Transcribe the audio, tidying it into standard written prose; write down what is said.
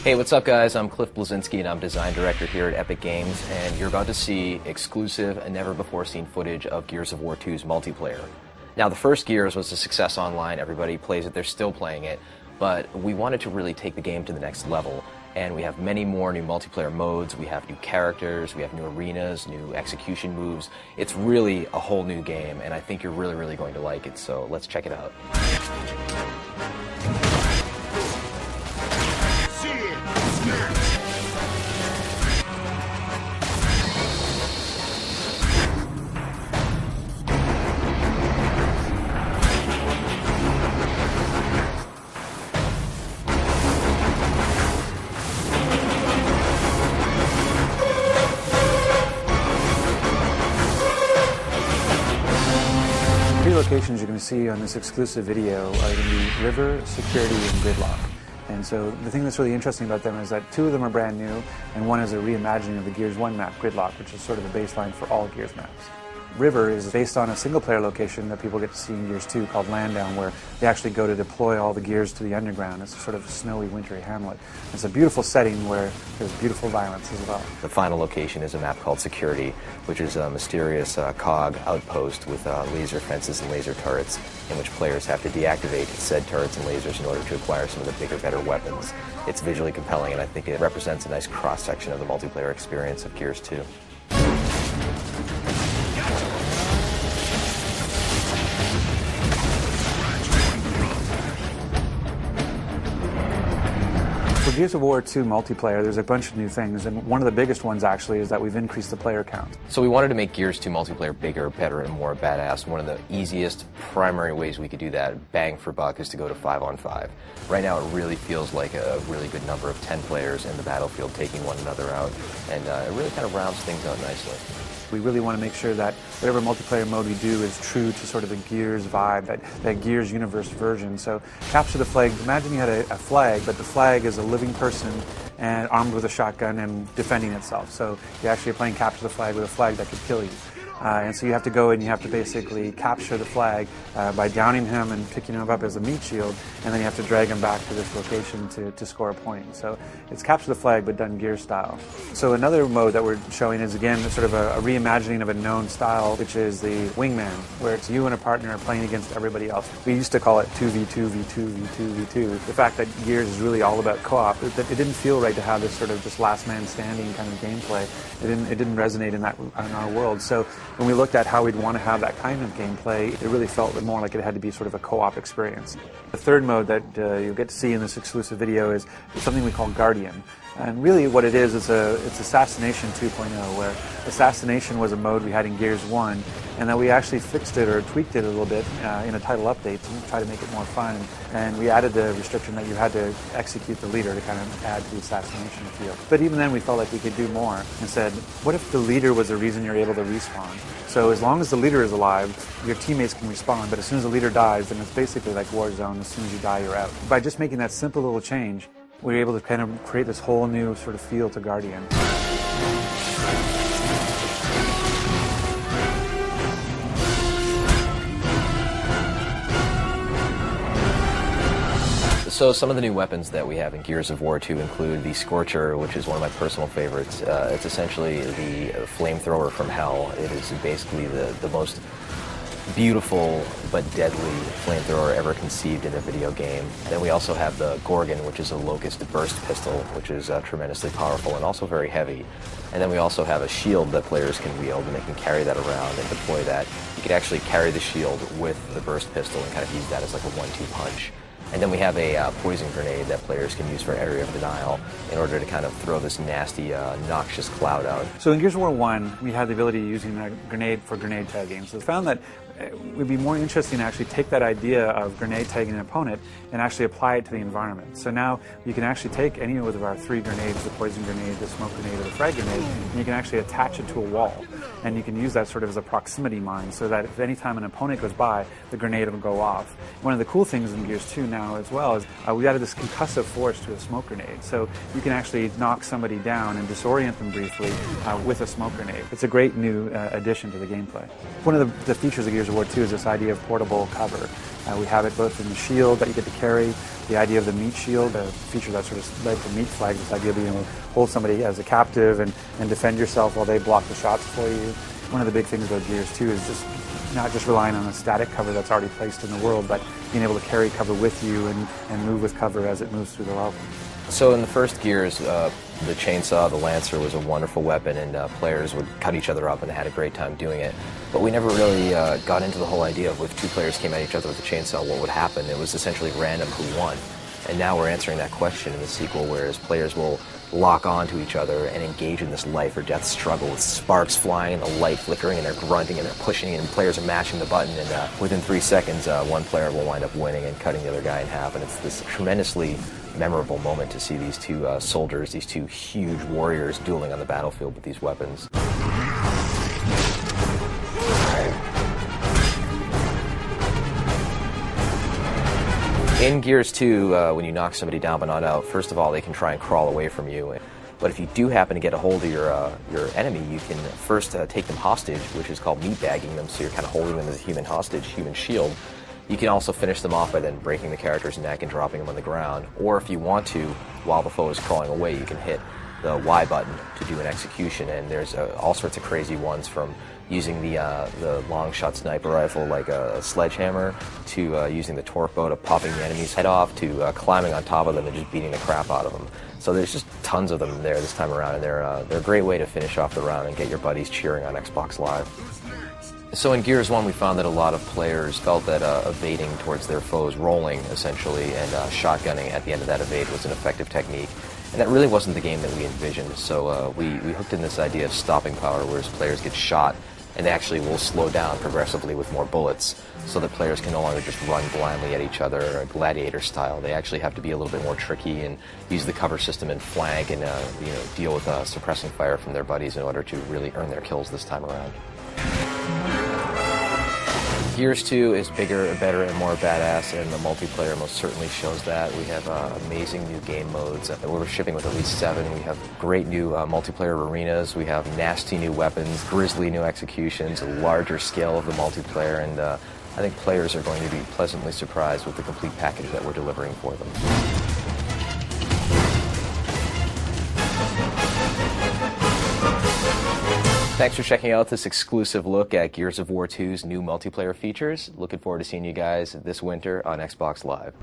Hey, what's up guys? I'm Cliff Blazinski and I'm design director here at Epic Games, and you're about to see exclusive and never before seen footage of Gears of War 2's multiplayer. Now, the first Gears was a success online, everybody plays it, they're still playing it, but we wanted to really take the game to the next level, and we have many more new multiplayer modes, we have new characters, we have new arenas, new execution moves. It's really a whole new game, and I think you're really going to like it, so let's check it out. Three locations you're going to see on this exclusive video are going to be River, Security, and Gridlock. And so the thing that's really interesting about them is that two of them are brand new, and one is a reimagining of the Gears 1 map, Gridlock, which is sort of the baseline for all Gears maps. River is based on a single-player location that people get to see in Gears 2 called Landdown, where they actually go to deploy all the gears to the underground. It's a sort of snowy, wintry hamlet. It's a beautiful setting where there's beautiful violence as well. The final location is a map called Security, which is a mysterious COG outpost with laser fences and laser turrets, in which players have to deactivate said turrets and lasers in order to acquire some of the bigger, better weapons. It's visually compelling, and I think it represents a nice cross-section of the multiplayer experience of Gears 2. For Gears of War 2 multiplayer, there's a bunch of new things, and one of the biggest ones actually is that we've increased the player count. So we wanted to make Gears 2 multiplayer bigger, better, and more badass. One of the easiest primary ways we could do that, bang for buck, is to go to 5-on-5. Right now it really feels like a really good number of 10 players in the battlefield taking one another out, and it really kind of rounds things out nicely. We really want to make sure that whatever multiplayer mode we do is true to sort of the Gears vibe, that Gears universe version. So capture the flag. Imagine you had a flag, but the flag is a living person and armed with a shotgun and defending itself. So you actually are playing capture the flag with a flag that could kill you. And so you have to go and you have to basically capture the flag by downing him and picking him up as a meat shield, and then you have to drag him back to this location to score a point. So it's capture the flag, but done Gear style. So another mode that we're showing is, again, sort of a reimagining of a known style, which is the Wingman, where it's you and a partner playing against everybody else. We used to call it 2v2, v2, v2, v2. The fact that Gears is really all about co-op, it didn't feel right to have this sort of just last man standing kind of gameplay. It didn't resonate in our world. So when we looked at how we'd want to have that kind of gameplay, it really felt more like it had to be sort of a co-op experience. The third mode that you'll get to see in this exclusive video is something we call Guardian. And really what it is, it's Assassination 2.0, where Assassination was a mode we had in Gears 1, and then we actually fixed it or tweaked it a little bit in a title update to try to make it more fun. And we added the restriction that you had to execute the leader to kind of add to the assassination feel. But even then we felt like we could do more and said, what if the leader was the reason you're able to respawn? So as long as the leader is alive, your teammates can respawn, but as soon as the leader dies, then it's basically like Warzone. As soon as you die, you're out. By just making that simple little change, we were able to kind of create this whole new sort of feel to Guardian. So some of the new weapons that we have in Gears of War 2 include the Scorcher, which is one of my personal favorites. It's essentially the flamethrower from hell. It is basically the most beautiful but deadly flamethrower ever conceived in a video game. And then we also have the Gorgon, which is a locust burst pistol, which is tremendously powerful and also very heavy. And then we also have a shield that players can wield, and they can carry that around and deploy that. You could actually carry the shield with the burst pistol and kind of use that as like a 1-2 punch. And then we have a poison grenade that players can use for area of denial in order to kind of throw this nasty, noxious cloud out. So in Gears of War 1, we had the ability of using a grenade for grenade tagging. So we found that it would be more interesting to actually take that idea of grenade tagging an opponent and actually apply it to the environment. So now you can actually take any of our 3 grenades, the poison grenade, the smoke grenade, or the frag grenade, and you can actually attach it to a wall. And you can use that sort of as a proximity mine, so that if any time an opponent goes by, the grenade will go off. One of the cool things in Gears 2 now as well is we added this concussive force to a smoke grenade. So you can actually knock somebody down and disorient them briefly with a smoke grenade. It's a great new addition to the gameplay. One of the features of Gears of War 2 is this idea of portable cover. We have it both in the shield that you get to carry, the idea of the meat shield, a feature that sort of led to meat flags, this idea of being able to hold somebody as a captive and defend yourself while they block the shots for you. One of the big things about Gears 2 is just not just relying on a static cover that's already placed in the world, but being able to carry cover with you and move with cover as it moves through the level. So in the first Gears, the chainsaw, the Lancer, was a wonderful weapon, and players would cut each other up and had a great time doing it. But we never really got into the whole idea of if two players came at each other with a chainsaw, what would happen. It was essentially random who won. And now we're answering that question in the sequel, whereas players will lock onto each other and engage in this life or death struggle with sparks flying and the light flickering, and they're grunting and they're pushing, and players are mashing the button, and within 3 seconds one player will wind up winning and cutting the other guy in half. And it's this tremendously memorable moment to see these two soldiers, these two huge warriors, dueling on the battlefield with these weapons. In Gears 2, when you knock somebody down but not out, first of all, they can try and crawl away from you. But if you do happen to get a hold of your enemy, you can first take them hostage, which is called meatbagging them, so you're kind of holding them as a human hostage, human shield. You can also finish them off by then breaking the character's neck and dropping them on the ground. Or if you want to, while the foe is crawling away, you can hit the Y button to do an execution. And there's all sorts of crazy ones, from using the long shot sniper rifle like a sledgehammer, to using the torque bow to popping the enemy's head off, to climbing on top of them and just beating the crap out of them. So there's just tons of them there this time around, and they're a great way to finish off the round and get your buddies cheering on Xbox Live. So in Gears 1, we found that a lot of players felt that evading towards their foes, rolling essentially, and shotgunning at the end of that evade was an effective technique. And that really wasn't the game that we envisioned. So we hooked in this idea of stopping power, whereas players get shot and they actually will slow down progressively with more bullets, so that players can no longer just run blindly at each other, gladiator style. They actually have to be a little bit more tricky and use the cover system and flank and deal with suppressing fire from their buddies in order to really earn their kills this time around. Gears 2 is bigger, better, and more badass, and the multiplayer most certainly shows that. We have amazing new game modes. We're shipping with at least 7. We have great new multiplayer arenas. We have nasty new weapons, grisly new executions, a larger scale of the multiplayer, and I think players are going to be pleasantly surprised with the complete package that we're delivering for them. Thanks for checking out this exclusive look at Gears of War 2's new multiplayer features. Looking forward to seeing you guys this winter on Xbox Live.